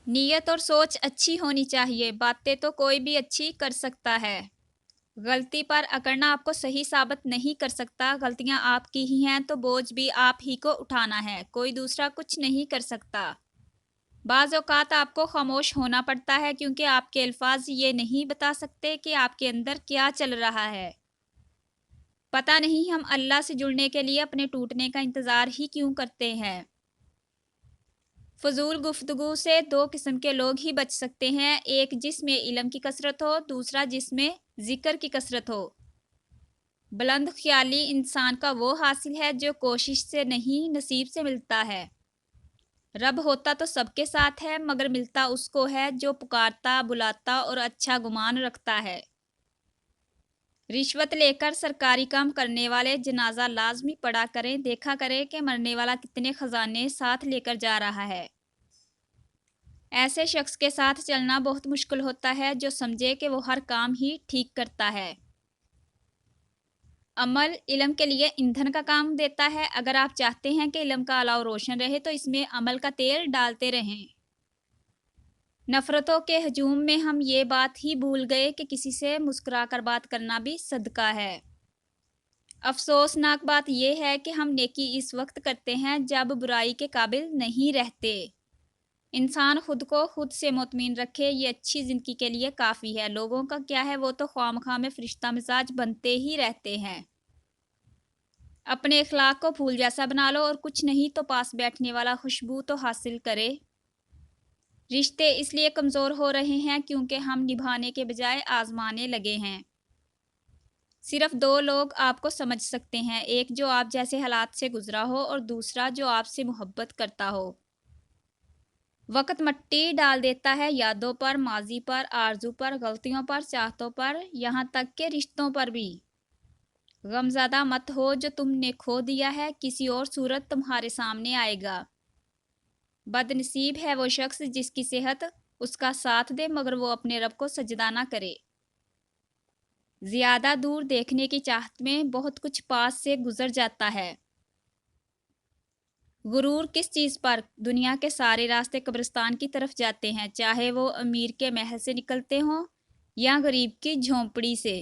नीयत और सोच अच्छी होनी चाहिए। बातें तो कोई भी अच्छी कर सकता है। गलती पर अकड़ना आपको सही साबित नहीं कर सकता। गलतियां आपकी ही हैं तो बोझ भी आप ही को उठाना है, कोई दूसरा कुछ नहीं कर सकता। बाज़ औक़ात आपको खामोश होना पड़ता है क्योंकि आपके अल्फाज ये नहीं बता सकते कि आपके अंदर क्या चल रहा है। पता नहीं हम अल्लाह से जुड़ने के लिए अपने टूटने का इंतज़ार ही क्यों करते हैं। फजूल गुफ्तगू से दो किस्म के लोग ही बच सकते हैं, एक जिसमें इल्म की कसरत हो, दूसरा जिसमें जिक्र की कसरत हो। बुलंद ख्याली इंसान का वो हासिल है जो कोशिश से नहीं नसीब से मिलता है। रब होता तो सबके साथ है मगर मिलता उसको है जो पुकारता बुलाता और अच्छा गुमान रखता है। रिश्वत लेकर सरकारी काम करने वाले जनाजा लाजमी पड़ा करें, देखा करें कि मरने वाला कितने खजाने साथ लेकर जा रहा है। ऐसे शख्स के साथ चलना बहुत मुश्किल होता है जो समझे कि वो हर काम ही ठीक करता है। अमल इल्म के लिए ईंधन का काम देता है। अगर आप चाहते हैं कि इल्म का अलाव रोशन रहे तो इसमें अमल का तेल डालते रहें। नफ़रतों के हजूम में हम ये बात ही भूल गए कि किसी से मुस्कुराकर बात करना भी सदका है। अफसोसनाक बात यह है कि हम नेकी इस वक्त करते हैं जब बुराई के काबिल नहीं रहते। इंसान खुद को खुद से मुतमिन रखे, ये अच्छी ज़िंदगी के लिए काफ़ी है। लोगों का क्या है, वो तो ख्वामखा में फरिश्ता मिजाज बनते ही रहते हैं। अपने अखलाक को फूल जैसा बना लो और कुछ नहीं तो पास बैठने वाला खुशबू तो हासिल करे। रिश्ते इसलिए कमज़ोर हो रहे हैं क्योंकि हम निभाने के बजाय आजमाने लगे हैं। सिर्फ दो लोग आपको समझ सकते हैं, एक जो आप जैसे हालात से गुजरा हो और दूसरा जो आपसे मोहब्बत करता हो। वक्त मट्टी डाल देता है यादों पर, माजी पर, आरजू पर, गलतियों पर, चाहतों पर, यहाँ तक के रिश्तों पर भी। गमज़दा मत हो जो तुमने खो दिया है, किसी और सूरत तुम्हारे सामने आएगा। बदनसीब है वो शख्स जिसकी सेहत उसका साथ दे मगर वो अपने रब को सजदा ना करे। ज़्यादा दूर देखने की चाहत में बहुत कुछ पास से गुजर जाता है। गुरूर किस चीज़ पर? दुनिया के सारे रास्ते कब्रिस्तान की तरफ जाते हैं, चाहे वो अमीर के महल से निकलते हों या गरीब की झोंपड़ी से।